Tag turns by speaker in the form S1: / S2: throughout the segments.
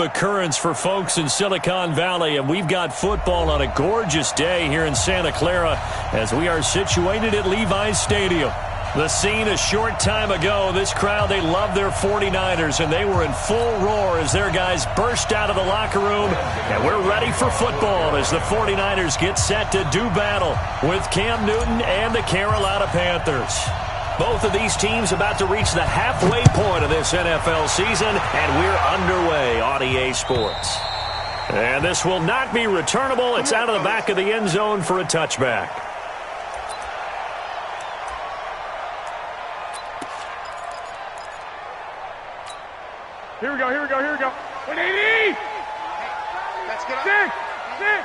S1: Occurrence for folks in Silicon Valley, and we've got football on a gorgeous day here in Santa Clara as we are situated at Levi's Stadium. The scene a short time ago, this crowd, they love their 49ers, and they were in full roar as their guys burst out of the locker room, and we're ready for football as the 49ers get set to do battle with Cam Newton and the Carolina Panthers. Both of these teams about to reach the halfway point of this NFL season, and we're underway on EA Sports. And this will not be returnable. It's out of the back of the end zone for a touchback.
S2: Here we go. 180!
S3: Let's get up.
S2: Six!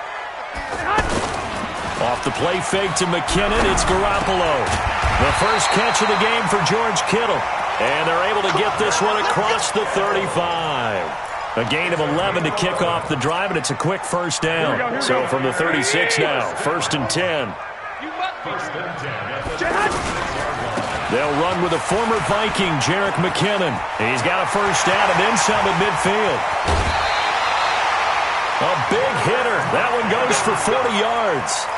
S1: Off the play fake to McKinnon, it's Garoppolo. The first catch of the game for George Kittle. And they're able to get this one across the 35. A gain of 11 to kick off the drive, and it's a quick first down. So from the 36 now, 1st and 10. They'll run with a former Viking, Jerick McKinnon. He's got a first down and then some at midfield. A big hitter. That one goes for 40 yards.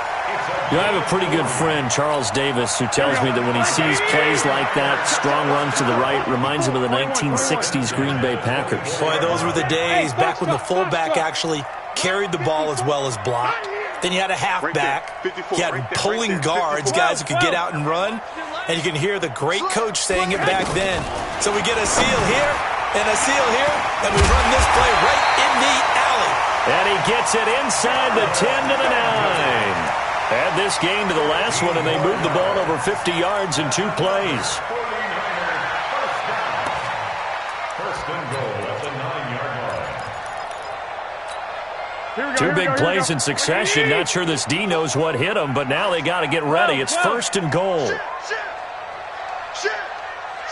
S1: You know, I have a pretty good friend, Charles Davis, who tells me that when he sees plays like that, strong runs to the right, reminds him of the 1960s Green Bay Packers.
S4: Boy, those were the days back when the fullback actually carried the ball as well as blocked. Then you had a halfback. You had pulling guards, guys who could get out and run. And you can hear the great coach saying it back then. So we get a seal here and a seal here, and we run this play right in the alley.
S1: And he gets it inside the 10 to the 9. Add this game to the last one, and they moved the ball over 50 yards in 2 plays.
S3: First and goal at the 9-yard line.
S1: 2 big plays in succession. Not sure this D knows what hit him, but now they got to get ready. It's 1st and goal.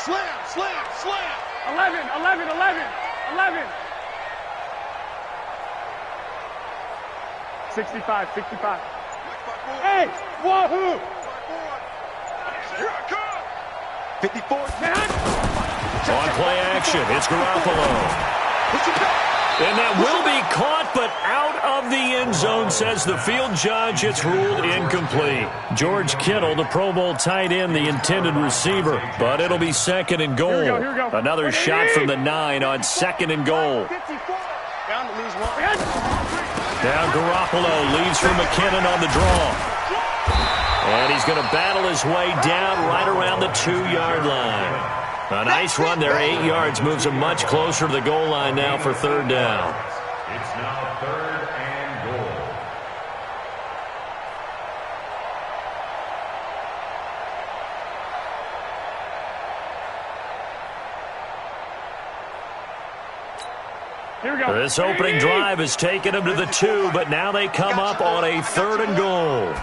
S3: Slam.
S2: 11. 65. Hey, wahoo!
S3: Here I come. 54.
S1: On play action, it's Garoppolo. And that will be caught, but out of the end zone, says the field judge. It's ruled incomplete. George Kittle, the Pro Bowl tight end, the intended receiver. But it'll be 2nd and goal.
S2: Here we go.
S1: Another shot from the 9 on 2nd and goal.
S3: Down to lose one.
S1: Now Garoppolo leads for McKinnon on the draw. And he's going to battle his way down right around the 2-yard line. A nice run there, 8 yards, moves him much closer to the goal line now for 3rd down.
S3: It's now 3rd and goal.
S2: Here we go.
S1: This opening drive has taken them to the 2, but now they come up on a 3rd and goal.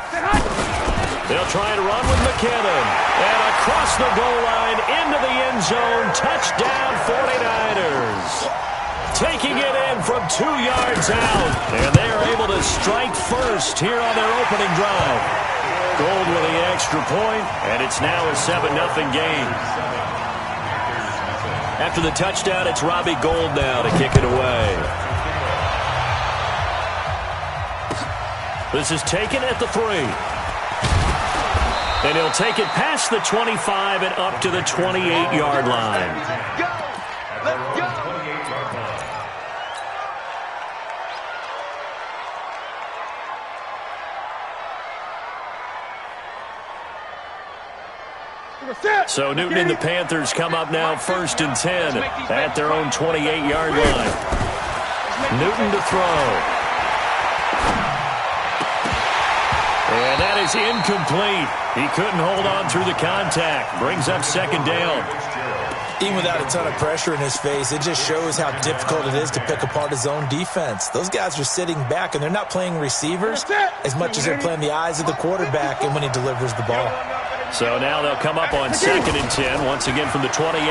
S1: They'll try to run with McKinnon. And across the goal line, into the end zone, touchdown 49ers. Taking it in from 2 yards out. And they are able to strike first here on their opening drive. Gold with the extra point, and it's now a 7-0 game. After the touchdown, it's Robbie Gould now to kick it away. This is taken at the 3. And he'll take it past the 25 and up to the 28-yard line.
S3: Let's go.
S1: So Newton and the Panthers come up now 1st and 10 at their own 28-yard line. Newton to throw. And that is incomplete. He couldn't hold on through the contact. Brings up 2nd down.
S4: Even without a ton of pressure in his face, it just shows how difficult it is to pick apart his own defense. Those guys are sitting back, and they're not playing receivers as much as they're playing the eyes of the quarterback and when he delivers the ball.
S1: So now they'll come up on 2nd and 10, once again from the 28.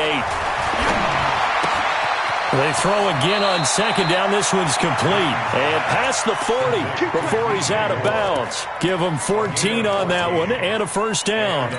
S1: They throw again on second down. This one's complete. And past the 40 before he's out of bounds. Give him 14 on that one and a first down.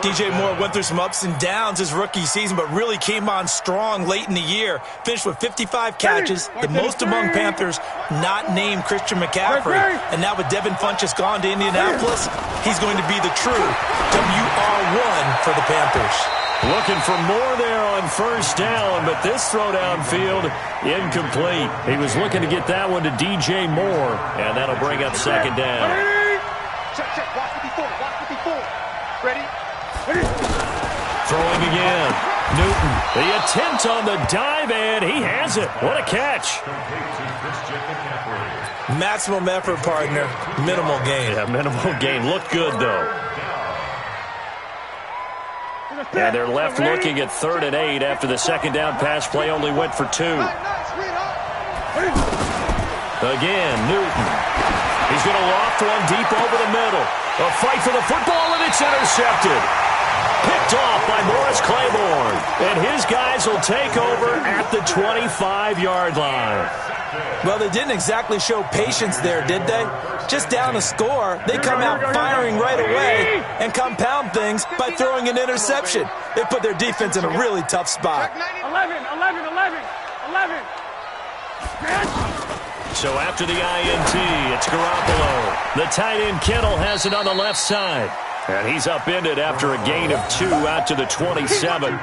S4: DJ Moore went through some ups and downs his rookie season, but really came on strong late in the year. Finished with 55 catches, the most among Panthers not named Christian McCaffrey. And now with Devin Funchess gone to Indianapolis, he's going to be the true WR1 for the Panthers.
S1: Looking for more there on first down, but this throw downfield incomplete. He was looking to get that one to DJ Moore, and that'll bring up second down.
S3: Check, watch 54, watch 54. Ready?
S1: Throwing again. Newton, the attempt on the dive, and he has it. What a catch.
S4: Maximum effort, partner. Minimal gain.
S1: Yeah, minimal gain. Looked good, though. And they're left looking at 3rd and 8 after the second down pass play only went for 2. Again, Newton. He's going to loft one deep over the middle. A fight for the football, and it's intercepted. Picked off by Morris Claiborne. And his guys will take over at the 25-yard line.
S4: Well, they didn't exactly show patience there, did they? Just down a score, they come out firing right away and compound things by throwing an interception. They put their defense in a really tough spot.
S2: 11.
S1: So after the INT, it's Garoppolo. The tight end Kittle has it on the left side. And he's upended after a gain of 2 out to the 27.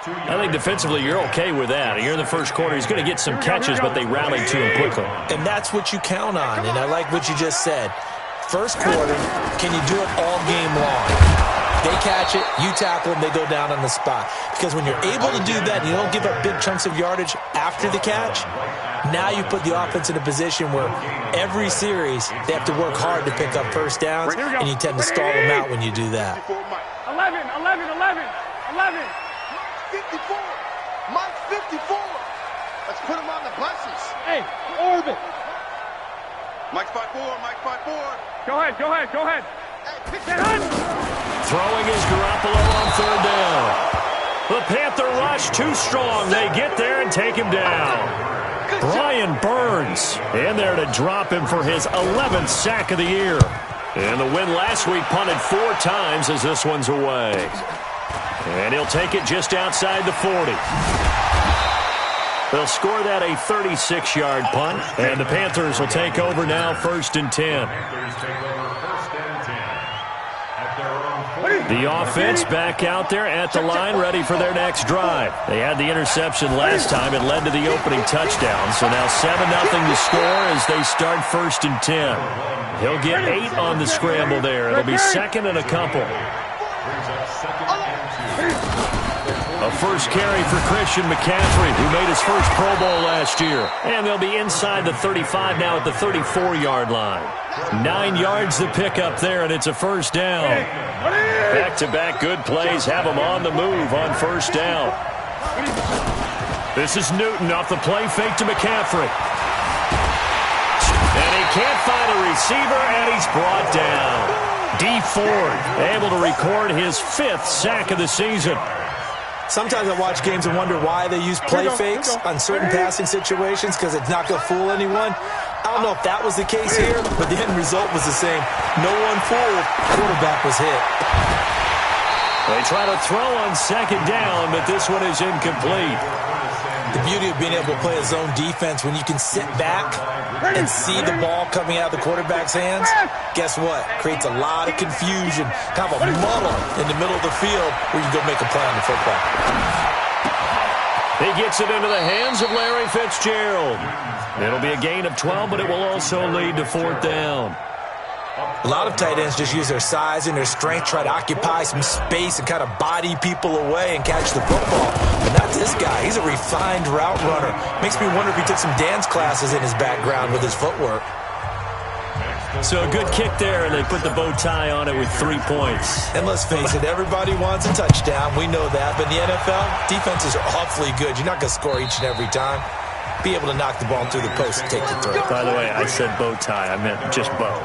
S1: I think defensively you're okay with that. Here in the first quarter, he's going to get some catches, but they rallied to him quickly.
S4: And that's what you count on, and I like what you just said. First quarter, can you do it all game long? They catch it, you tackle them, they go down on the spot. Because when you're able to do that, and you don't give up big chunks of yardage after the catch, now you put the offense in a position where every series they have to work hard to pick up first downs, and you tend to stall them out when you do that.
S2: 11.
S3: 54. Mike's 54. Let's put him on the buses.
S2: Hey, orbit.
S3: Mike's 5-4. Mike's 5-4.
S2: Go ahead.
S3: Hey, pick that up.
S1: Throwing is Garoppolo on 3rd down. The Panther rush too strong. They get there and take him down. Brian Burns in there to drop him for his 11th sack of the year. And the win last week punted 4 times as this one's away. And he'll take it just outside the 40. They'll score that a 36-yard punt. And the Panthers will take over now 1st and 10. The offense back out there at the line, ready for their next drive. They had the interception last time. It led to the opening touchdown. So now 7-0 to score as they start 1st and 10. He'll get 8 on the scramble there. It'll be 2nd and a couple. A first carry for Christian McCaffrey, who made his first Pro Bowl last year. And they'll be inside the 35 now at the 34-yard line. 9 yards to pick up there, and it's a first down. Back-to-back good plays have them on the move on first down. This is Newton off the play fake to McCaffrey. And he can't find a receiver, and he's brought down. D. Ford able to record his 5th sack of the season.
S4: Sometimes I watch games and wonder why they use play fakes on certain passing situations, because it's not going to fool anyone. I don't know if that was the case here, but the end result was the same. No one fooled. Quarterback was hit.
S1: They try to throw on 2nd down, but this one is incomplete.
S4: The beauty of being able to play a zone defense, when you can sit back and see the ball coming out of the quarterback's hands, guess what? Creates a lot of confusion, kind of a muddle in the middle of the field where you can go make a play on the football.
S1: He gets it into the hands of Larry Fitzgerald. It'll be a gain of 12, but it will also lead to 4th down.
S4: A lot of tight ends just use their size and their strength, try to occupy some space and kind of body people away and catch the football. But not this guy. He's a refined route runner. Makes me wonder if he took some dance classes in his background with his footwork.
S1: So a good kick there, and they put the bow tie on it with 3 points.
S4: And let's face it, everybody wants a touchdown. We know that. But in the NFL, defenses are awfully good. You're not going to score each and every time. Be able to knock the ball through the post and take the throw.
S1: By the way, I said bow tie. I meant just bow.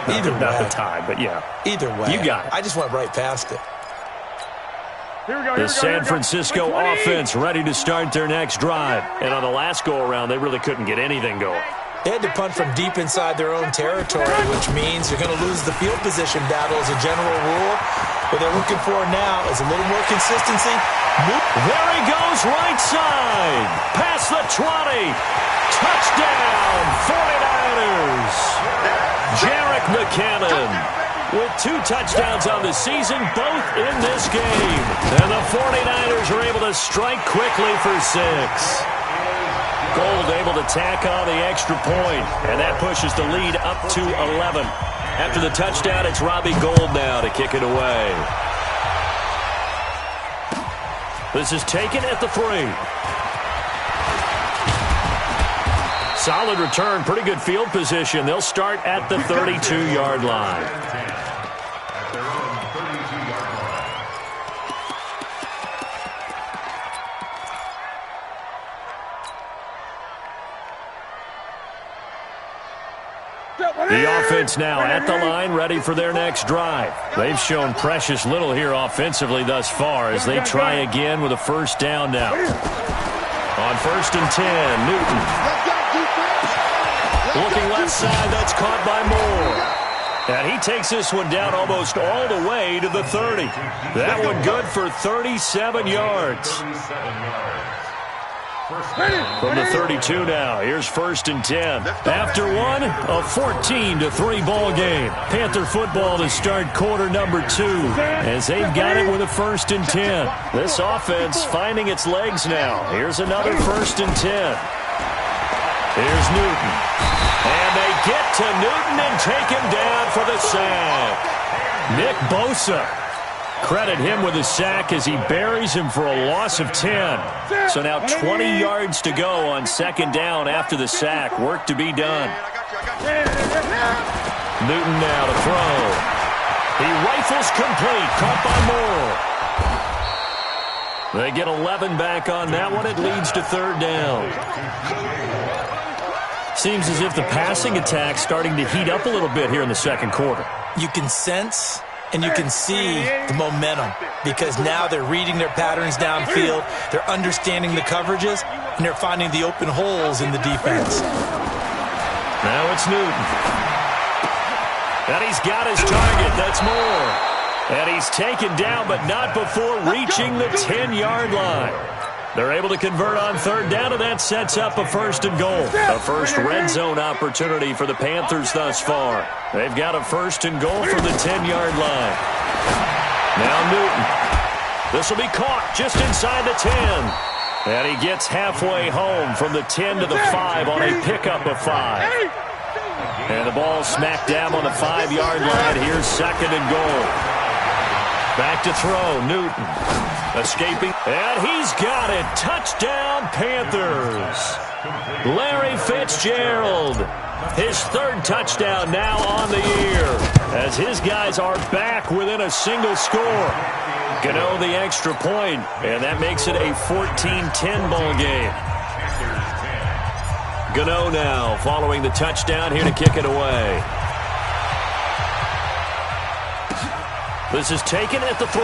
S4: Either way.
S1: Not the tie, but yeah.
S4: Either way.
S1: You got it.
S4: I just went right past it.
S1: The San Francisco offense ready to start their next drive. And on the last go-around, they really couldn't get anything going.
S4: They had to punt from deep inside their own territory, which means you're going to lose the field position battle as a general rule. What they're looking for now is a little more consistency.
S1: There he goes, right side. Past the 20. Touchdown, 49ers. Jarek McCannon with 2 touchdowns on the season, both in this game. And the 49ers are able to strike quickly for 6. Gold able to tack on the extra point, and that pushes the lead up to 11. After the touchdown, it's Robbie Gould now to kick it away. This is taken at the 3. Solid return, pretty good field position. They'll start at the 32-yard line. The offense now at the line, ready for their next drive. They've shown precious little here offensively thus far as they try again with a first down now. On 1st and 10, Newton. Looking left side, that's caught by Moore. And he takes this one down almost all the way to the 30. That one good for 37 yards. From the 32 now, here's 1st and 10. After one, a 14-3 ball game. Panther football to start quarter number 2 as they've got it with a 1st and 10. This offense finding its legs now. Here's another 1st and 10. Here's Newton. And they get to Newton and take him down for the sack. Nick Bosa. Credit him with a sack as he buries him for a loss of 10. So now 20 yards to go on 2nd down after the sack. Work to be done. Newton now to throw. He rifles complete. Caught by Moore. They get 11 back on that one. It leads to 3rd down. Seems as if the passing attack's starting to heat up a little bit here in the 2nd quarter.
S4: You can sense and you can see the momentum because now they're reading their patterns downfield, they're understanding the coverages, and they're finding the open holes in the defense.
S1: Now it's Newton. And he's got his target. That's Moore. And he's taken down, but not before reaching the 10-yard line. They're able to convert on 3rd down, and that sets up a 1st and goal. A first red zone opportunity for the Panthers thus far. They've got a 1st and goal from the 10-yard line. Now Newton. This will be caught just inside the 10. And he gets halfway home from the 10 to the 5 on a pickup of 5. And the ball smack dab on the 5-yard line. Here's 2nd and goal. Back to throw, Newton. Escaping, and he's got it. Touchdown, Panthers. Larry Fitzgerald, his 3rd touchdown now on the year, as his guys are back within a single score. Gano the extra point, and that makes it a 14-10 ball game. Gano now following the touchdown here to kick it away. This is taken at the 3.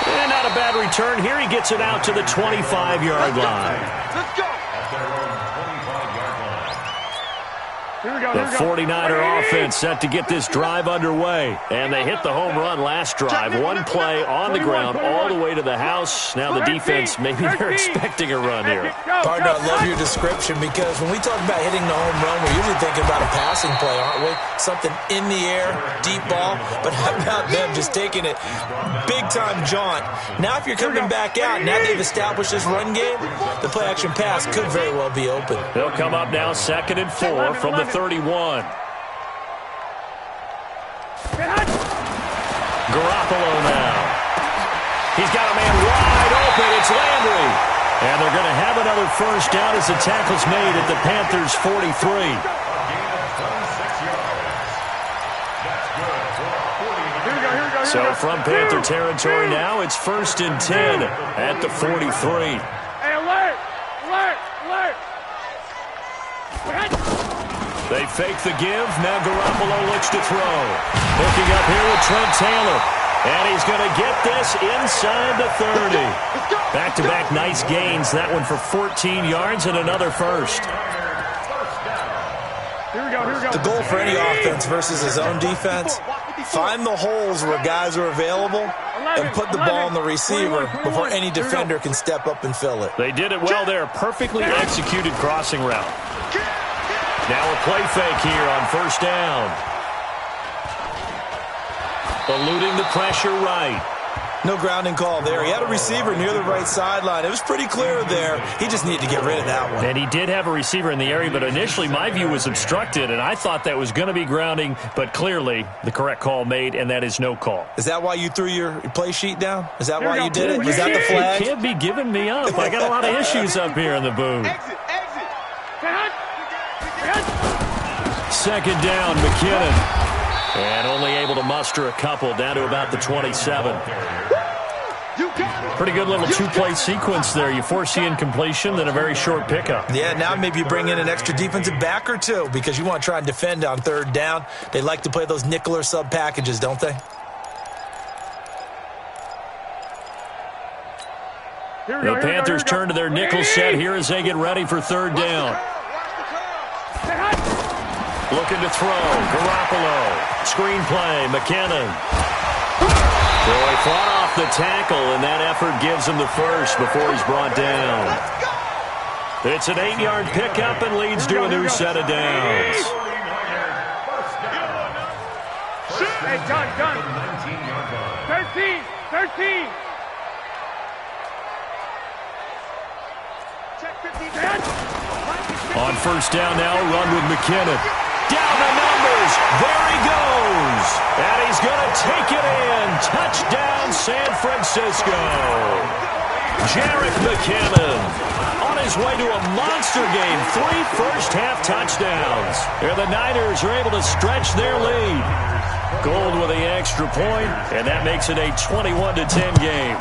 S1: And not a bad return here. He gets it out to the 25-yard line.
S3: Let's go.
S1: The 49er offense set to get this drive underway. And they hit the home run last drive. One play on the ground all the way to the house. Now the defense, maybe they're expecting a run here.
S4: Partner, I love your description because when we talk about hitting the home run, we're usually thinking about a passing play, aren't we? Something in the air, deep ball. But how about them just taking it big-time jaunt? Now if you're coming back out, now they've established this run game, the play-action pass could very well be open.
S1: They'll come up now 2nd and 4 from the 31. Garoppolo now. He's got a man wide open. It's Landry. And they're going to have another 1st down as the tackle's made at the Panthers' 43. So from Panther territory now, it's 1st and 10 at the 43.
S2: Hey, alert! Alert! Alert!
S1: They fake the give. Now Garoppolo looks to throw. Looking up here with Trent Taylor. And he's going to get this inside the 30. Back-to-back nice gains. That one for 14 yards and another first.
S2: Here we go.
S4: The goal for any offense versus his own defense, find the holes where guys are available and put the ball on the receiver before any defender can step up and fill it.
S1: They did it well there. Perfectly executed crossing route. Now a play fake here on first down. Eluding the pressure right.
S4: No grounding call there. He had a receiver near the right sideline. It was pretty clear there. He just needed to get rid of that one.
S1: And he did have a receiver in the area, but initially my view was obstructed, and I thought that was going to be grounding, but clearly the correct call made, and that is no call.
S4: Is that why you threw your play sheet down? Is that why you did it? Was that the flag?
S1: You can't be giving me up. I got a lot of issues up here in the booth. Second down, McKinnon. And only able to muster a couple down to about the 27. Pretty good little two-play sequence there. You force the incompletion, then a very short pickup.
S4: Yeah, now maybe you bring in an extra defensive back or two because you want to try and defend on third down. They like to play those nickel or sub packages, don't they?
S1: The Panthers turn to their nickel set here as they get ready for third down. Looking to throw. Garoppolo. Screenplay. McKinnon. Boy, fought off the tackle, and that effort gives him the first before he's brought down. It's an 8-yard pickup and leads to a new set of downs.
S2: Hey, John. 13.
S1: On first down now, a run with McKinnon. Down the numbers. There he goes. And he's going to take it in. Touchdown, San Francisco. Jerick McKinnon on his way to a monster game. 3 first-half touchdowns. And the Niners are able to stretch their lead. Gold with the extra point, and that makes it a 21-10 game.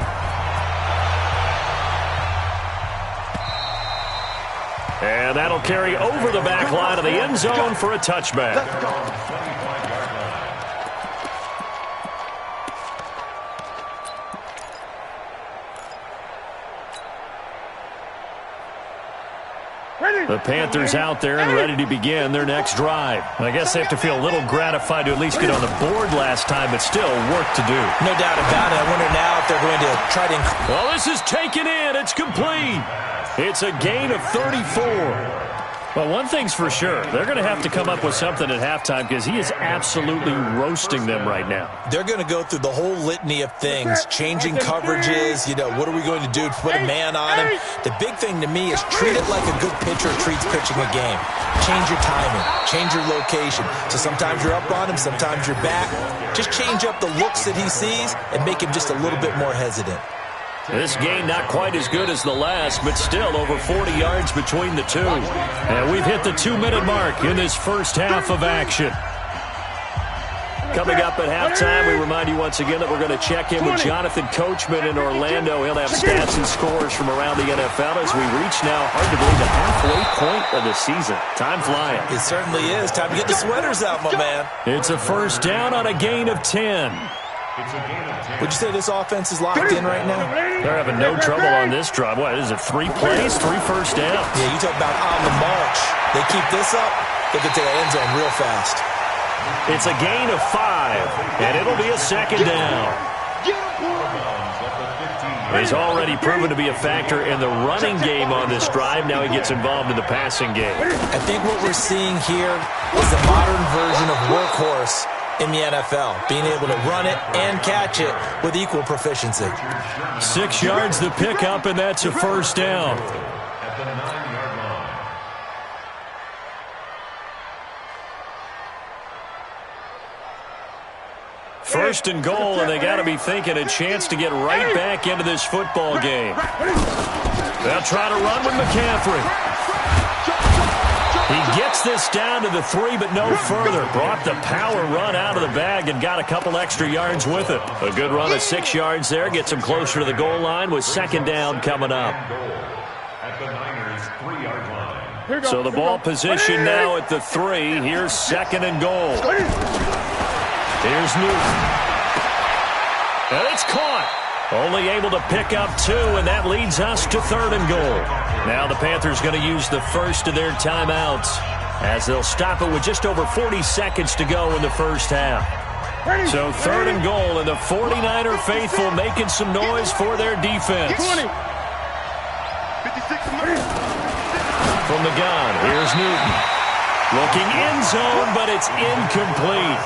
S1: And that'll carry over the back line of the end zone for a touchback. The Panthers out there and ready to begin their next drive. I guess they have to feel a little gratified to at least get on the board last time, but still work to do.
S4: No doubt about it. I wonder now if they're going to try to...
S1: Well, this is taken in. It's complete. It's a gain of 34. Well, one thing's for sure. They're going to have to come up with something at halftime because he is absolutely roasting them right now.
S4: They're going to go through the whole litany of things, changing coverages, what are we going to do to put a man on him? The big thing to me is treat it like a good pitcher treats pitching a game. Change your timing, change your location. So sometimes you're up on him, sometimes you're back. Just change up the looks that he sees and make him just a little bit more hesitant.
S1: This game not quite as good as the last, but still over 40 yards between the two. And we've hit the 2-minute mark in this first half of action. Coming up at halftime, we remind you once again that we're going to check in with Jonathan Coachman in Orlando. He'll have stats and scores from around the NFL as we reach now, hard to believe, the halfway point of the season. Time flying.
S4: It certainly is. Time to get the sweaters out, my man.
S1: It's a first down on a gain of 10.
S4: Would you say this offense is locked in right now?
S1: They're having no trouble on this drive. What is it, 3 plays, 3 first downs?
S4: Yeah, you talk about on the march. They keep this up, they get to the end zone real fast.
S1: It's a gain of 5, and it'll be a second down. He's already proven to be a factor in the running game on this drive. Now he gets involved in the passing game.
S4: I think what we're seeing here is the modern version of workhorse in the NFL, being able to run it and catch it with equal proficiency.
S1: 6 yards the pickup, and that's a first down. First and goal, and they got to be thinking a chance to get right back into this football game. They'll try to run with McCaffrey. He gets this down to the 3, but no further. Brought the power run out of the bag and got a couple extra yards with it. A good run of 6 yards there. Gets him closer to the goal line with second down coming up. So the ball position now at the 3. Here's second and goal. Here's Newton. And it's caught. Only able to pick up 2, and that leads us to 3rd and goal. Now the Panthers going to use the first of their timeouts as they'll stop it with just over 40 seconds to go in the first half. So 3rd and goal, and the 49er faithful making some noise for their defense.
S3: 20.
S1: From the gun, here's Newton. Looking end zone, but it's incomplete.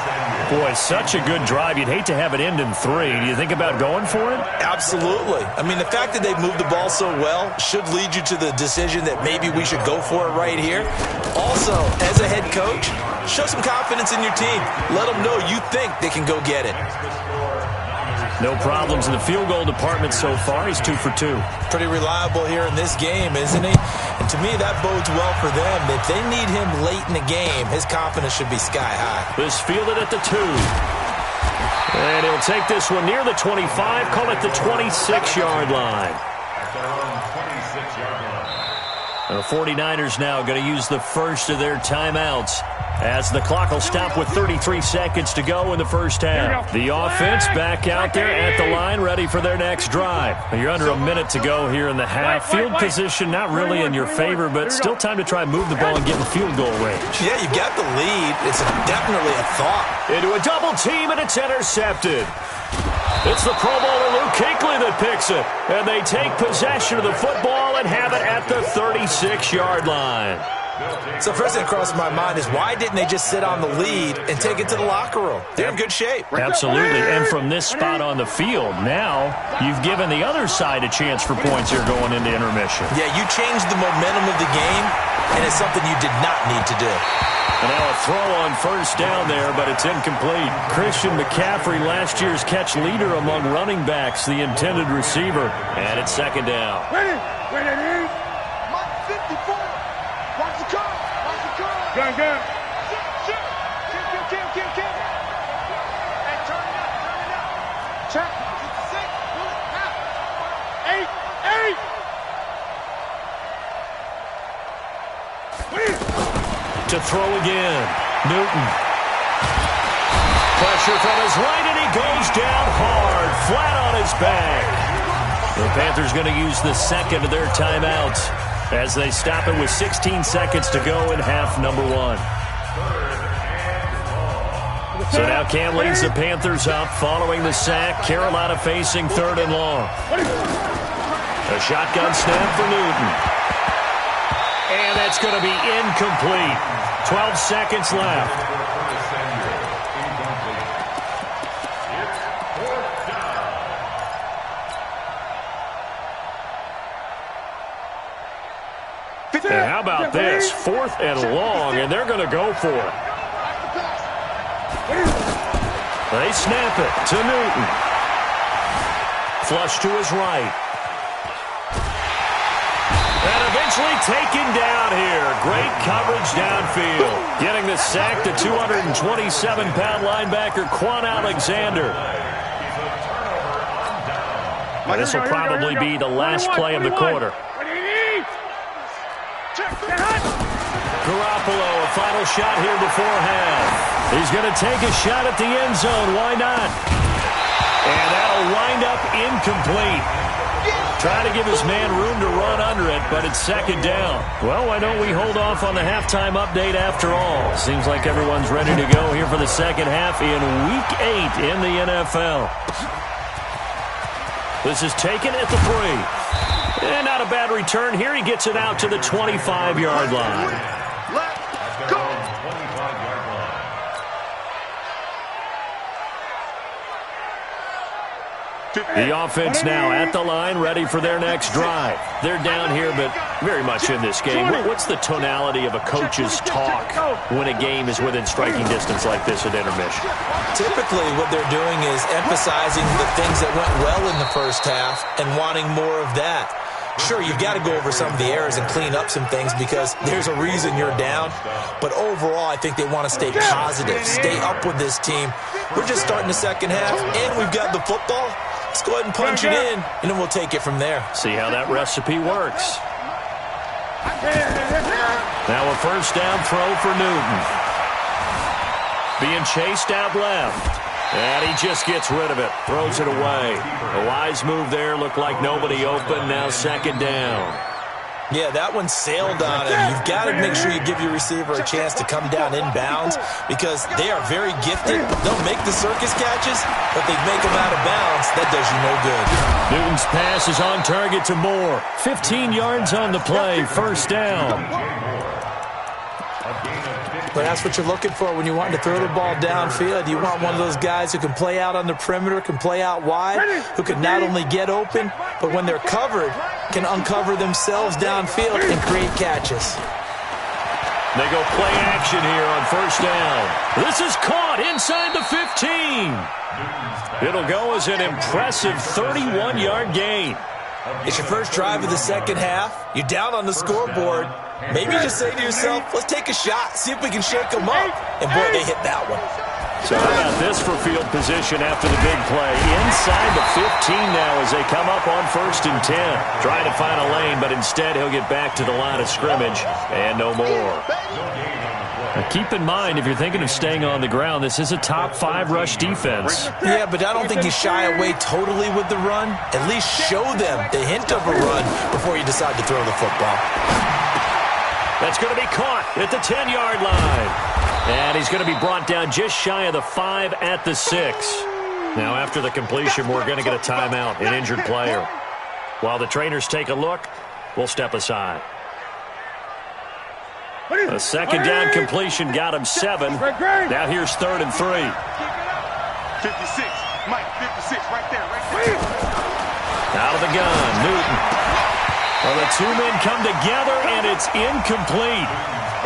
S1: Boy, such a good drive. You'd hate to have it end in 3. Do you think about going for it?
S4: Absolutely. I mean, the fact that they've moved the ball so well should lead you to the decision that maybe we should go for it right here. Also, as a head coach, show some confidence in your team. Let them know you think they can go get it.
S1: No problems in the field goal department so far. He's 2 for 2.
S4: Pretty reliable here in this game, isn't he? And to me, that bodes well for them. If they need him late in the game, his confidence should be sky high.
S1: This fielded at the 2. And he'll take this one near the 25, call it the 26-yard line. The 49ers now going to use the first of their timeouts as the clock will stop with 33 seconds to go in the first half. The offense back out there at the line, ready for their next drive. You're under a minute to go here in the half. Field position not really in your favor, but still time to try and move the ball and get in field goal range.
S4: Yeah, you got the lead. It's definitely a thought.
S1: Into a double team, and it's intercepted. It's the Pro Bowler Luke Kuechly that picks it. And they take possession of the football and have it at the 36-yard line.
S4: So first thing that crossed my mind is why didn't they just sit on the lead and take it to the locker room? They're in good shape.
S1: Absolutely. And from this spot on the field, now you've given the other side a chance for points here going into intermission.
S4: Yeah, you changed the momentum of the game, and it's something you did not need to do.
S1: And now a throw on first down there, but it's incomplete. Christian McCaffrey, last year's catch leader among running backs, the intended receiver. And it's 2nd down.
S2: Ready?
S3: Mike 54. Watch the car. Watch the car.
S2: Gun.
S3: Shoot. Kill. Hey, turn it up. Check. 6. Pull it out. 8.
S1: To throw again. Newton. Pressure from his right, and he goes down hard, flat on his back. The Panthers going to use the second of their timeouts as they stop it with 16 seconds to go in half number 1. So now Cam leads the Panthers up following the sack. Carolina facing 3rd and long. A shotgun snap for Newton. And that's going to be incomplete. 12 seconds left. And how about this? 4th and long, and they're going to go for it. They snap it to Newton. Flush to his right. And eventually taken down here. Great coverage downfield. Getting the sack to 227-pound linebacker Quan Alexander. This will probably be the last play of the quarter. Garoppolo, a final shot here before half. He's going to take a shot at the end zone. Why not? And that'll wind up incomplete. Trying to give his man room to run under it, but it's 2nd down. Well, why don't we hold off on the halftime update after all? Seems like everyone's ready to go here for the second half in Week 8 in the NFL. This is taken at the 3. And not a bad return here. He gets it out to the 25-yard line.
S3: Let's go.
S1: The offense now at the line, ready for their next drive. They're down here, but very much in this game. What's the tonality of a coach's talk when a game is within striking distance like this at intermission?
S4: Typically, what they're doing is emphasizing the things that went well in the first half and wanting more of that. Sure, you've got to go over some of the errors and clean up some things because there's a reason you're down. But overall, I think they want to stay positive, stay up with this team. We're just starting the second half, and we've got the football. Let's go ahead and punch it in, and then we'll take it from there.
S1: See how that recipe works. Now a first down throw for Newton. Being chased out left. And he just gets rid of it, throws it away. A wise move there, looked like nobody open, now second down.
S4: Yeah, that one sailed on him. You've got to make sure you give your receiver a chance to come down inbounds because they are very gifted. They'll make the circus catches, but they make them out of bounds. That does you no good.
S1: Newton's pass is on target to Moore. 15 yards on the play, first down.
S4: But that's what you're looking for when you want to throw the ball downfield. You want one of those guys who can play out on the perimeter, can play out wide, who can not only get open, but when they're covered, can uncover themselves downfield and create catches.
S1: They go play action here on first down. This is caught inside the 15. It'll go as an impressive 31-yard gain.
S4: It's your first drive of the second half. You're down on the scoreboard. Maybe you just say to yourself, let's take a shot, see if we can shake them up. And, boy, they hit that one.
S1: So how about this for field position after the big play? Inside the 15 now as they come up on 1st and 10. Trying to find a lane, but instead he'll get back to the line of scrimmage and no more. Now keep in mind, if you're thinking of staying on the ground, this is a top 5 rush defense.
S4: Yeah, but I don't think you shy away totally with the run. At least show them the hint of a run before you decide to throw the football.
S1: That's going to be caught at the 10-yard line. And he's going to be brought down just shy of the 5 at the 6. Now, after the completion, we're going to get a timeout, an injured player. While the trainers take a look, we'll step aside. A second down completion got him 7. Now here's 3rd and 3.
S3: 56, Mike, 56, right there.
S1: Out of the gun, Newton. Well, the two men come together, and it's incomplete.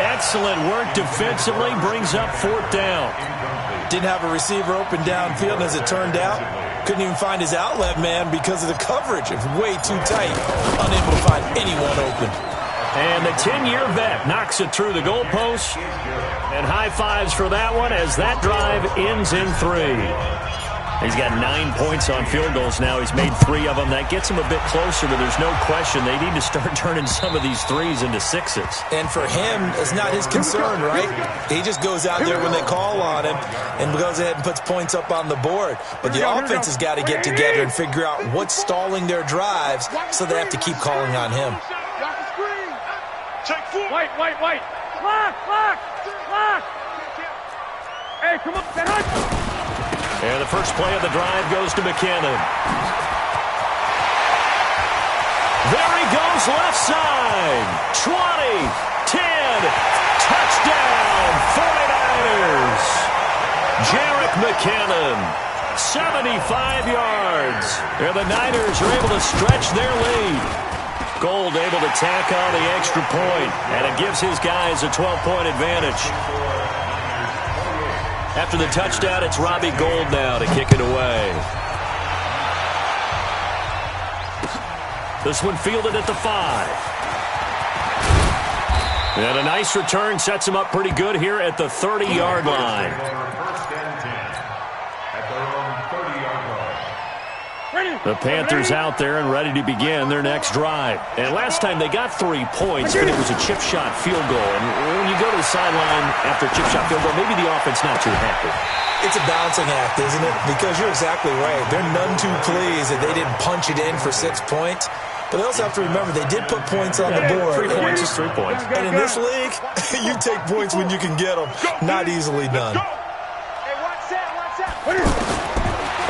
S1: Excellent work defensively, brings up 4th down.
S4: Didn't have a receiver open downfield, and as it turned out, couldn't even find his outlet man because of the coverage. It's way too tight, unable to find anyone open.
S1: And the 10-year vet knocks it through the goalpost. And high fives for that one as that drive ends in 3. He's got 9 points on field goals now. He's made 3 of them. That gets him a bit closer, but there's no question they need to start turning some of these 3s into 6s.
S4: And for him, it's not his concern, right? He just goes out there when they call on him and goes ahead and puts points up on the board. But the offense has got to get together and figure out what's stalling their drives, so they have to keep calling on him.
S2: White. Lock. Hey, come on, get hot.
S1: And the first play of the drive goes to McKinnon. There he goes, left side. 20, 10, touchdown, 49ers. Jerick McKinnon, 75 yards. And the Niners are able to stretch their lead. Gold able to tack on the extra point, and it gives his guys a 12-point advantage. After the touchdown, it's Robbie Gould now to kick it away. This one fielded at the 5. And a nice return sets him up pretty good here at the 30-yard line. The Panthers out there and ready to begin their next drive. And last time they got 3 points, but it was a chip shot field goal. And when you go to the sideline after a chip shot field goal, maybe the offense not too happy.
S4: It's a balancing act, isn't it? Because you're exactly right. They're none too pleased that they didn't punch it in for 6 points. But they also have to remember they did put points on the board.
S1: 3 points is 3 points.
S4: And in this league, you take points when you can get them. Not easily done.
S2: Hey, watch that.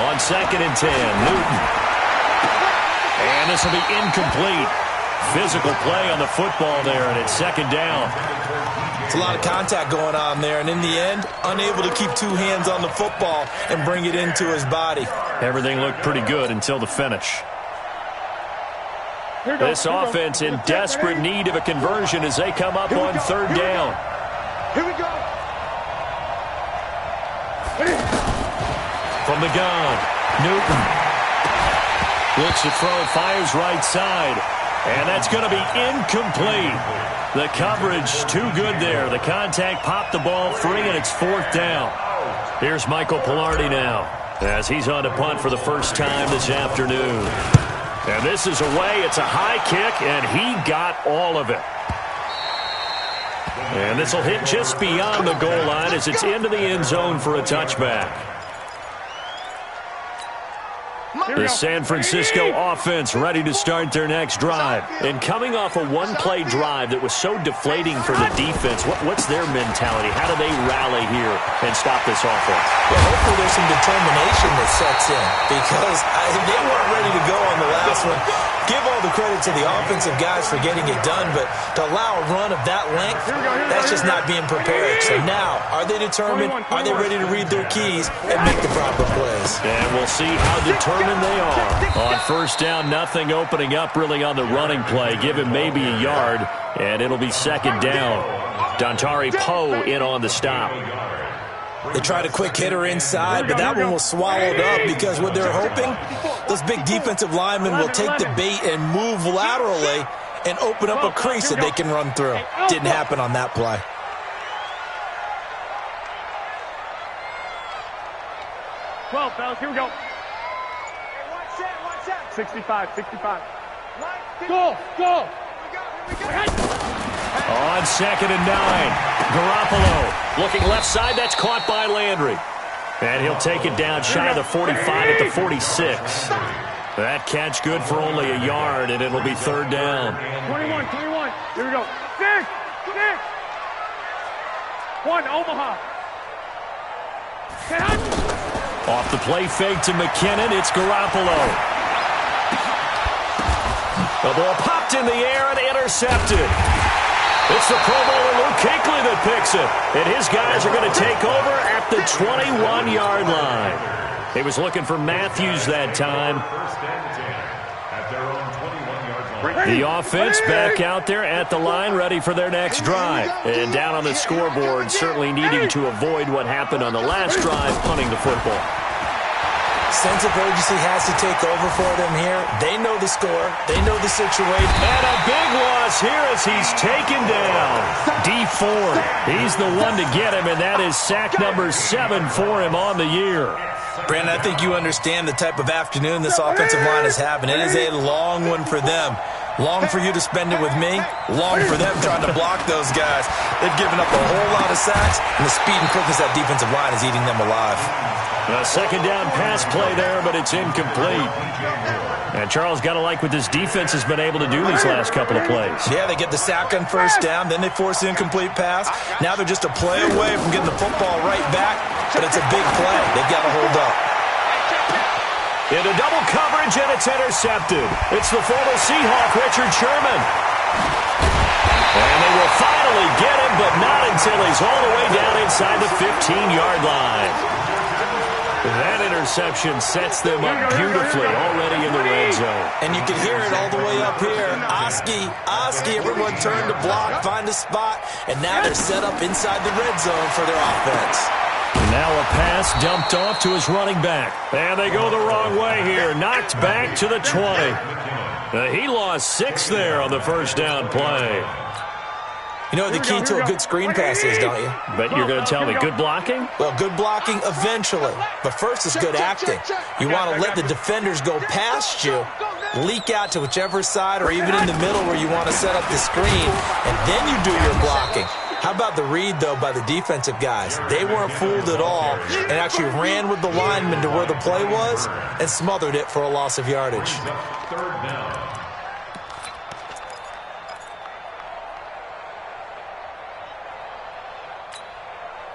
S1: On 2nd and 10, Newton. And this will be incomplete. Physical play on the football there, and it's 2nd down.
S4: It's a lot of contact going on there, and in the end, unable to keep 2 hands on the football and bring it into his body.
S1: Everything looked pretty good until the finish. This offense in desperate need of a conversion as they come up on 3rd down.
S3: Here we go.
S1: From the gun, Newton looks to throw, fires right side, and that's going to be incomplete. The coverage too good there. The contact popped the ball free, and it's 4th down. Here's Michael Pilardi now as he's on to punt for the first time this afternoon. And this is away. It's a high kick, and he got all of it. And this will hit just beyond the goal line as it's into the end zone for a touchback. The San Francisco offense ready to start their next drive. And coming off a one-play drive that was so deflating for the defense, what's their mentality? How do they rally here and stop this offense?
S4: Well, hopefully there's some determination that sets in because they weren't ready to go on the last one. Give all the credit to the offensive guys for getting it done, but to allow a run of that length, that's just not being prepared. So now, are they determined? Are they ready to read their keys and make the proper plays?
S1: And we'll see how determined they are. On first down, nothing opening up really on the running play. Give him maybe a yard, and it'll be second down. Dontari Poe in on the stop.
S4: They tried a quick hitter inside, but that one was swallowed up because what they're hoping, those big defensive linemen will take the bait and move laterally and open up a crease that they can run through. Didn't happen on that play.
S2: Fellas, here we go. 65. Go!
S1: On second and 9, Garoppolo looking left side. That's caught by Landry. And he'll take it down shy of the 45 at the 46. That catch good for only a yard, and it'll be third down.
S2: 21. Here we go. 6. 1, Omaha.
S1: Off the play fake to McKinnon, it's Garoppolo. The ball popped in the air and intercepted. It's the Pro Bowler Luke Kuechly that picks it. And his guys are going to take over at the 21-yard line. He was looking for Matthews that time. The offense back out there at the line, ready for their next drive. And down on the scoreboard, certainly needing to avoid what happened on the last drive, punting the football.
S4: Sense of urgency has to take over for them here. They know the score. They know the situation.
S1: And a big loss here as he's taken down. D Ford, he's the one to get him, and that is sack number 7 for him on the year.
S4: Brandon, I think you understand the type of afternoon this offensive line is having. It is a long one for them. Long for you to spend it with me. Long for them trying to block those guys. They've given up a whole lot of sacks, and the speed and quickness of that defensive line is eating them alive.
S1: A second down pass play there, but it's incomplete. And Charles, got to like what this defense has been able to do these last couple of plays.
S4: Yeah, they get the sack on first down, then they force the incomplete pass. Now they're just a play away from getting the football right back, but it's a big play. They've got to hold up.
S1: Into double coverage, and it's intercepted. It's the former Seahawk, Richard Sherman. And they will finally get him, but not until he's all the way down inside the 15-yard line. That interception sets them up beautifully already in the red zone.
S4: And you can hear it all the way up here. Oski, everyone turned to block, find a spot, and now they're set up inside the red zone for their offense.
S1: Now a pass dumped off to his running back. And they go the wrong way here. Knocked back to the 20. He lost 6 there on the first down play.
S4: You know what the key to a good screen pass is, don't you?
S1: But you're going to tell me good blocking?
S4: Well, good blocking eventually. But first is good acting. You want to let the defenders go past you, leak out to whichever side or even in the middle where you want to set up the screen, and then you do your blocking. How about the read, though, by the defensive guys? They weren't fooled at all and actually ran with the lineman to where the play was and smothered it for a loss of yardage.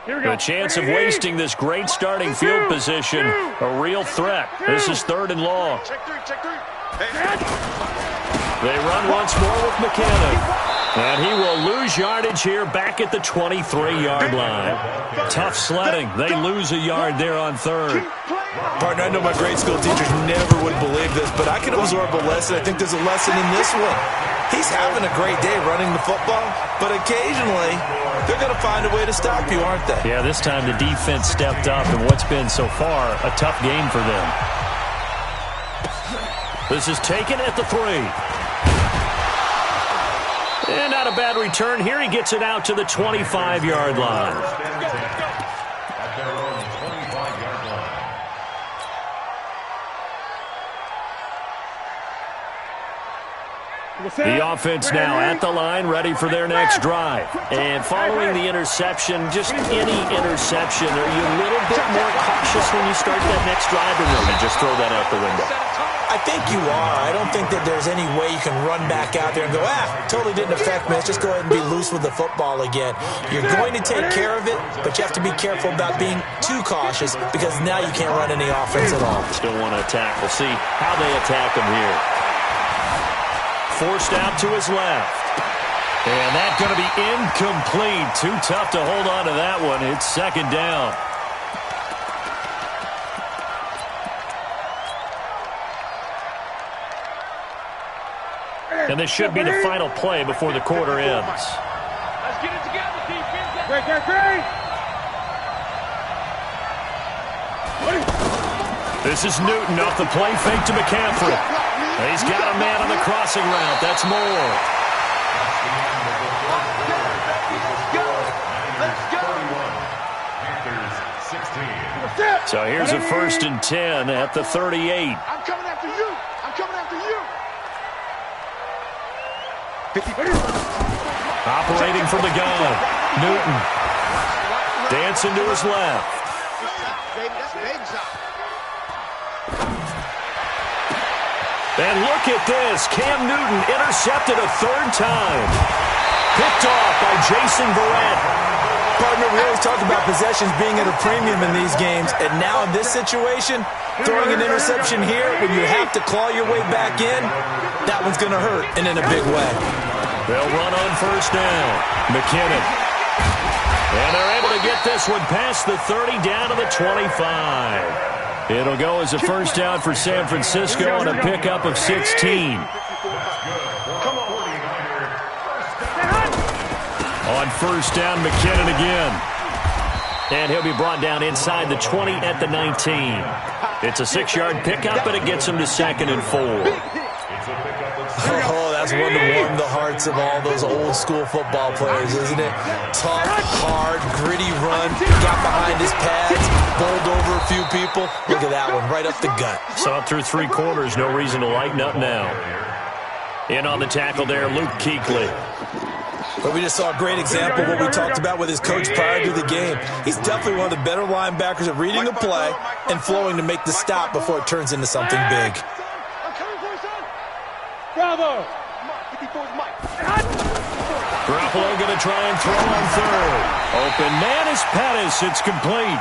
S1: The chance of wasting this great starting field position, a real threat. This is 3rd and long. They run once more with McKinnon. And he will lose yardage here back at the 23-yard line. Tough sledding. They lose a yard there on 3rd.
S4: Partner, I know my grade school teachers never would believe this, but I can absorb a lesson. I think there's a lesson in this one. He's having a great day running the football, but occasionally they're going to find a way to stop you, aren't they?
S1: Yeah, this time the defense stepped up in what's been so far a tough game for them. This is taken at the 3. And not a bad return here. He gets it out to the 25-yard line. The offense now at the line, ready for their next drive. And following the interception, just any interception, are you a little bit more cautious when you start that next drive, or no, you just throw that out the window?
S4: I think you are. I don't think that there's any way you can run back out there and go, totally didn't affect me. Let's just go ahead and be loose with the football again. You're going to take care of it, but you have to be careful about being too cautious because now you can't run any offense at all.
S1: Still want to attack. We'll see how they attack him here. Forced out to his left. And that's going to be incomplete. Too tough to hold on to that one. It's second down. And this should be the final play before the quarter ends.
S2: Let's get it together, defense. Great.
S1: This is Newton off the play fake to McCaffrey. He's got a man on the crossing route. That's Moore. So here's a 1st and 10 at the 38.
S3: I'm coming after you. I'm coming after you.
S1: Operating from the gun. Newton. Dancing to his left. And look at this. Cam Newton intercepted a 3rd time. Picked off by Jason Verrett.
S4: Partner, we always talk about possessions being at a premium in these games, and now in this situation, throwing an interception here when you have to claw your way back in, that one's going to hurt, and in a big way.
S1: They'll run on 1st down. McKinnon. And they're able to get this one past the 30 down to the 25. It'll go as a 1st down for San Francisco on a pickup of 16. On 1st down, McKinnon again. And he'll be brought down inside the 20 at the 19. It's a 6-yard pickup, but it gets him to 2nd and 4.
S4: Oh, that's one to warm the hearts of all those old-school football players, isn't it? Tough, hard, gritty run. Got behind his pads, bowled over a few people. Look at that one, right up the gut.
S1: Saw it through 3 quarters, no reason to lighten up now. In on the tackle there, Luke Kuechly.
S4: But we just saw a great example of what we talked about with his coach prior to the game. He's definitely one of the better linebackers at reading a play and flowing to make the stop before it turns into something big.
S2: Bravo.
S1: Garoppolo going to try and throw on 3rd. Open man is Pettis. It's complete.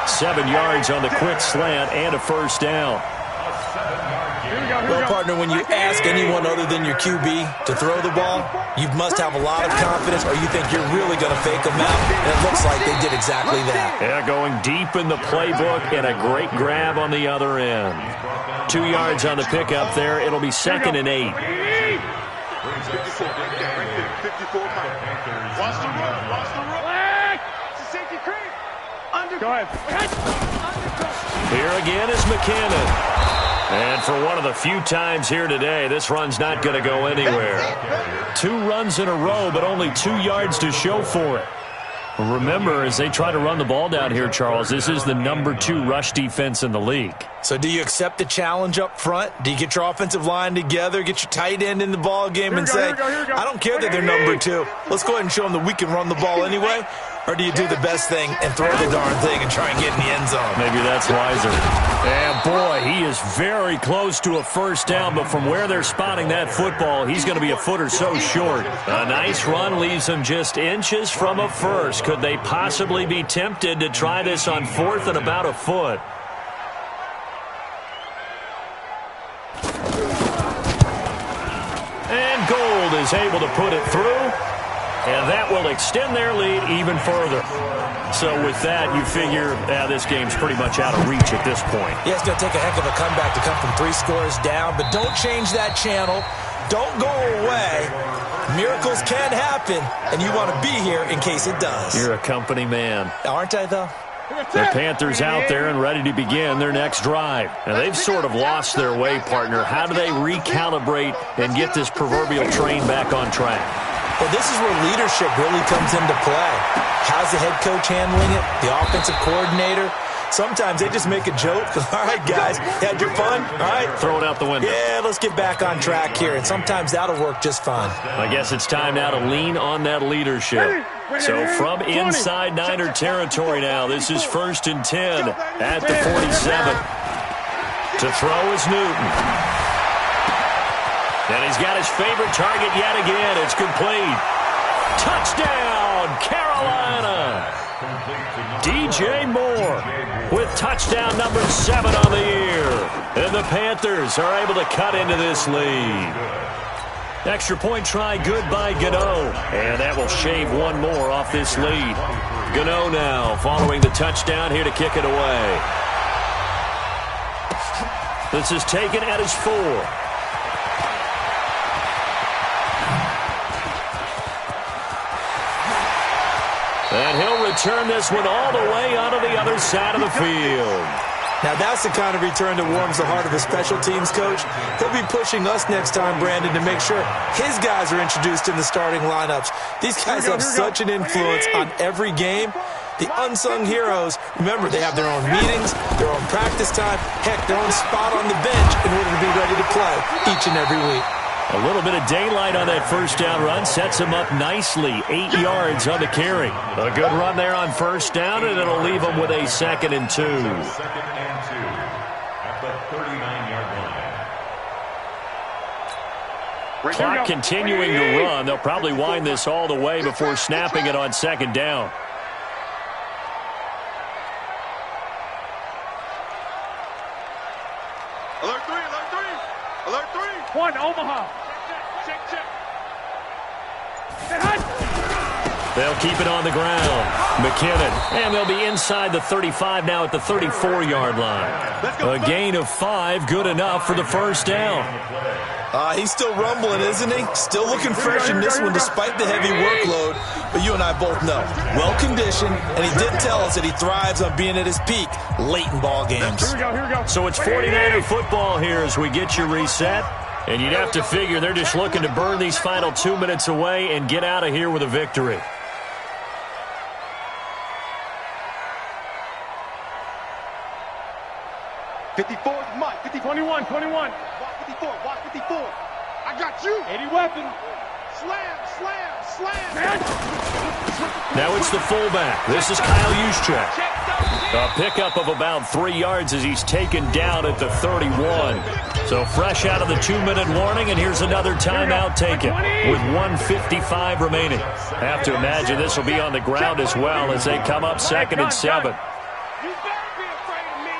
S1: 7 yards on the quick slant and a 1st down.
S4: Well, partner, when you ask anyone other than your QB to throw the ball, you must have a lot of confidence or you think you're really going to fake them out, and it looks like they did exactly that.
S1: Yeah, going deep in the playbook and a great grab on the other end. 2 yards on the pickup there. It'll be 2nd and 8. Here again is McKinnon. And for one of the few times here today, this run's not going to go anywhere. 2 runs in a row, but only 2 yards to show for it. Remember, as they try to run the ball down here, Charles, this is the number 2 rush defense in the league.
S4: So do you accept the challenge up front? Do you get your offensive line together, get your tight end in the ball game and say, I don't care that they're number 2. Let's go ahead and show them that we can run the ball anyway? Or do you do the best thing and throw the darn thing and try and get in the end zone?
S1: Maybe that's wiser. And boy, he is very close to a 1st down, but from where they're spotting that football, he's going to be a foot or so short. A nice run leaves him just inches from a 1st. Could they possibly be tempted to try this on 4th and about a foot? And Gold is able to put it through. And that will extend their lead even further. So with that, you figure this game's pretty much out of reach at this point.
S4: Yeah, it's going to take a heck of a comeback to come from 3 scores down. But don't change that channel. Don't go away. Miracles can happen, and you want to be here in case it does.
S1: You're a company man.
S4: Aren't I, though?
S1: The Panthers out there and ready to begin their next drive. Now, they've sort of lost their way, partner. How do they recalibrate and get this proverbial train back on track?
S4: Well, this is where leadership really comes into play. How's the head coach handling it? The offensive coordinator? Sometimes they just make a joke. All right, guys, had your fun? All right.
S1: Throw it out the window.
S4: Yeah, let's get back on track here, and sometimes that'll work just fine.
S1: I guess it's time now to lean on that leadership. So from inside Niner territory now, this is 1st and 10 at the 47. To throw is Newton. And he's got his favorite target yet again. It's complete. Touchdown, Carolina. DJ Moore with touchdown number 7 on the year. And the Panthers are able to cut into this lead. Extra point try good by Gano. And that will shave one more off this lead. Gano now following the touchdown here to kick it away. This is taken at his 4. And he'll return this one all the way onto the other side of the field.
S4: Now, that's the kind of return that warms the heart of a special teams coach. He'll be pushing us next time, Brandon, to make sure his guys are introduced in the starting lineups. These guys have such an influence on every game. The unsung heroes, remember, they have their own meetings, their own practice time, heck, their own spot on the bench in order to be ready to play each and every week.
S1: A little bit of daylight on that first down run sets him up nicely. 8 yards on the carry. A good run there on first down, and it'll leave him with a 2nd and 2.
S2: At the 39-yard line.
S1: Clock continuing to run. They'll probably wind this all the way before snapping it on 2nd down.
S3: Alert 3, alert 3. Alert 3.
S2: 1, Omaha. Check.
S1: They'll keep it on the ground. McKinnon. And they'll be inside the 35 now at the 34-yard line. A gain of 5, good enough for the first down.
S4: He's still rumbling, isn't he? Still looking fresh in this one despite the heavy workload. But you and I both know, well-conditioned, and he did tell us that he thrives on being at his peak late in ball games.
S2: Here we go.
S1: So it's 49er football here as we get you reset. And you'd have to figure they're just looking to burn these final 2 minutes away and get out of here with a victory.
S3: Mike,
S2: 21.
S3: Watch 54. I got you.
S2: 80 weapon.
S3: Slam.
S1: Now it's the fullback. This is Kyle Juszczyk. A pickup of about 3 yards as he's taken down at the 31. So fresh out of the 2-minute warning, and here's another timeout taken with 1:55 remaining. Have to imagine this will be on the ground as well as they come up 2nd and 7.
S2: You better be afraid of me.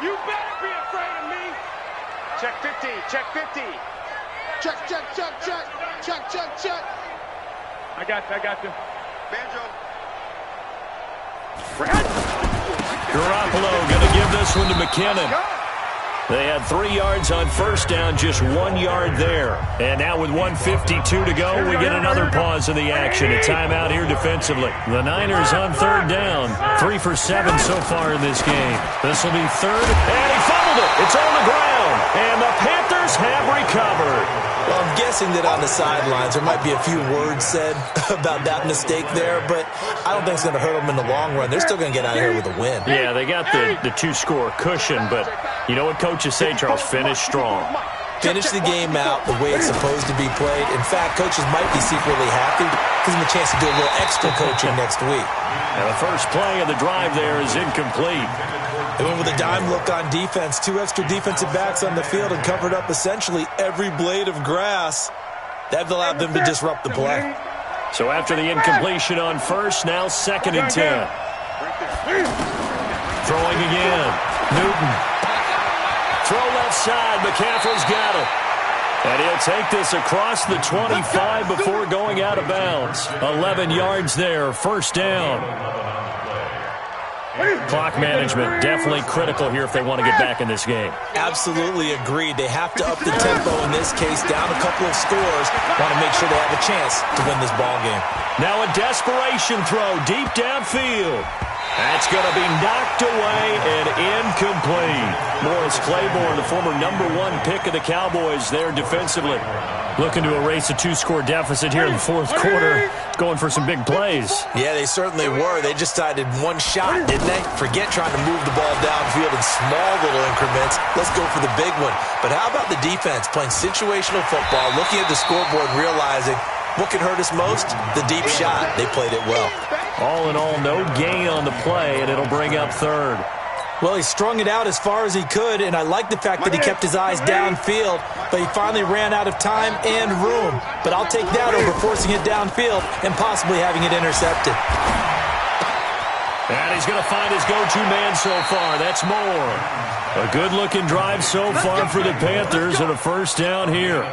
S2: You better be afraid of me.
S3: Check 50. Check.
S2: I got you.
S3: Banjo.
S1: Garoppolo going to give this one to McKinnon. They had 3 yards on first down, just 1 yard there. And now with 1:52 to go, we get another pause in the action. A timeout here defensively. The Niners on 3rd down. 3 for 7 so far in this game. This will be 3rd, and he fumbled it. It's on the ground, and the Panthers have recovered.
S4: Well, I'm guessing that on the sidelines there might be a few words said about that mistake there, but I don't think it's going to hurt them in the long run. They're still going to get out of here with a win.
S1: Yeah, they got the 2-score cushion, but you know what coaches say, Charles? Finish strong.
S4: Finish the game out the way it's supposed to be played. In fact, coaches might be secretly happy. Gives them a chance to do a little extra coaching next week.
S1: And the first play of the drive there is incomplete.
S4: They went with a dime look on defense. 2 extra defensive backs on the field and covered up essentially every blade of grass. That allowed them to disrupt the play.
S1: So after the incompletion on first, now 2nd and 10. Throwing again. Newton. Throw left side. McCaffrey's got it. And he'll take this across the 25 before going out of bounds. 11 yards there. First down. Clock management definitely critical here if they want to get back in this game.
S4: Absolutely agreed. They have to up the tempo in this case, down a couple of scores. Want to make sure they have a chance to win this ball game.
S1: Now a desperation throw deep downfield. That's going to be knocked away and incomplete. Morris Claiborne, the former #1 pick of the Cowboys there defensively. Looking to erase a 2-score deficit here in the fourth quarter. Going for some big plays.
S4: Yeah, they certainly were. They just decided one shot, didn't they? Forget trying to move the ball downfield in small little increments. Let's go for the big one. But how about the defense playing situational football, looking at the scoreboard and realizing what can hurt us most? The deep shot. They played it well.
S1: All in all, no gain on the play, and it'll bring up third.
S4: Well, he strung it out as far as he could, and I like the fact that he kept his eyes downfield, but he finally ran out of time and room. But I'll take that over forcing it downfield and possibly having it intercepted.
S1: And he's going to find his go-to man so far. That's Moore. A good-looking drive so far for the Panthers and a first down here.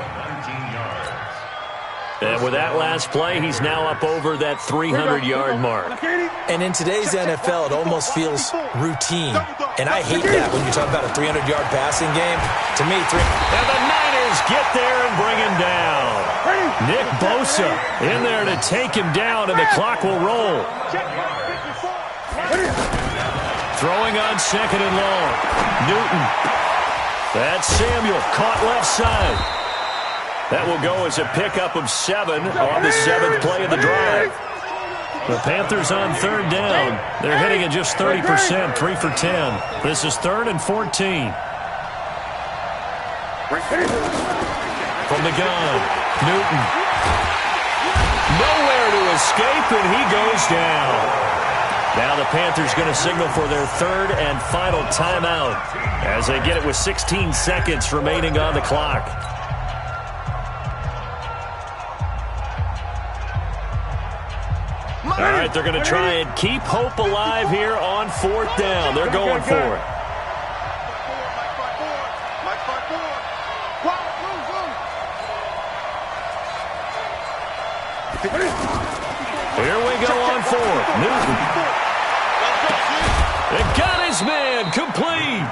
S1: And with that last play, he's now up over that 300-yard mark.
S4: And in today's NFL, it almost feels routine. And I hate that when you talk about a 300-yard passing game. To me,
S1: And the Niners get there and bring him down. Nick Bosa in there to take him down, and the clock will roll. Throwing on second and long. Newton. That's Samuel, caught left side. That will go as a pickup of 7 on the 7th play of the drive. The Panthers on third down. They're hitting at just 30%, 3 for 10. This is 3rd and 14. From the gun, Newton. Nowhere to escape, and he goes down. Now the Panthers going to signal for their 3rd and final timeout as they get it with 16 seconds remaining on the clock. All right, they're going to try and keep hope alive here on 4th down. They're going for it. Here we go on 4th. Newton. They got his man complete.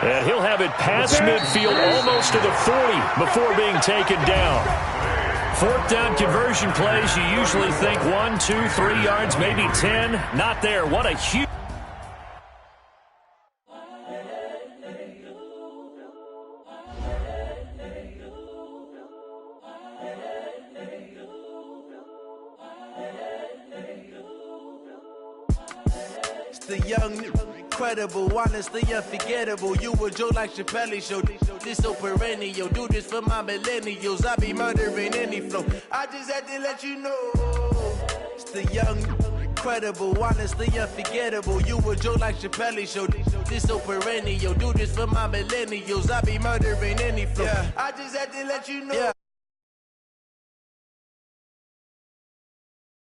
S1: And he'll have it past midfield almost to the 40 before being taken down. 4th down conversion plays, you usually think 1, 2, 3 yards, maybe 10. Not there. What a huge...
S5: It's the young, incredible, honestly unforgettable. You a Joe like Chappelle show. This so perennial. Do this for my millennials. I be murdering any flow. I just had to let you know. It's the young, incredible, honestly unforgettable. You a Joe like Chappelle show. This so perennial. Do this for my millennials. I be murdering any flow. I just had to let you know.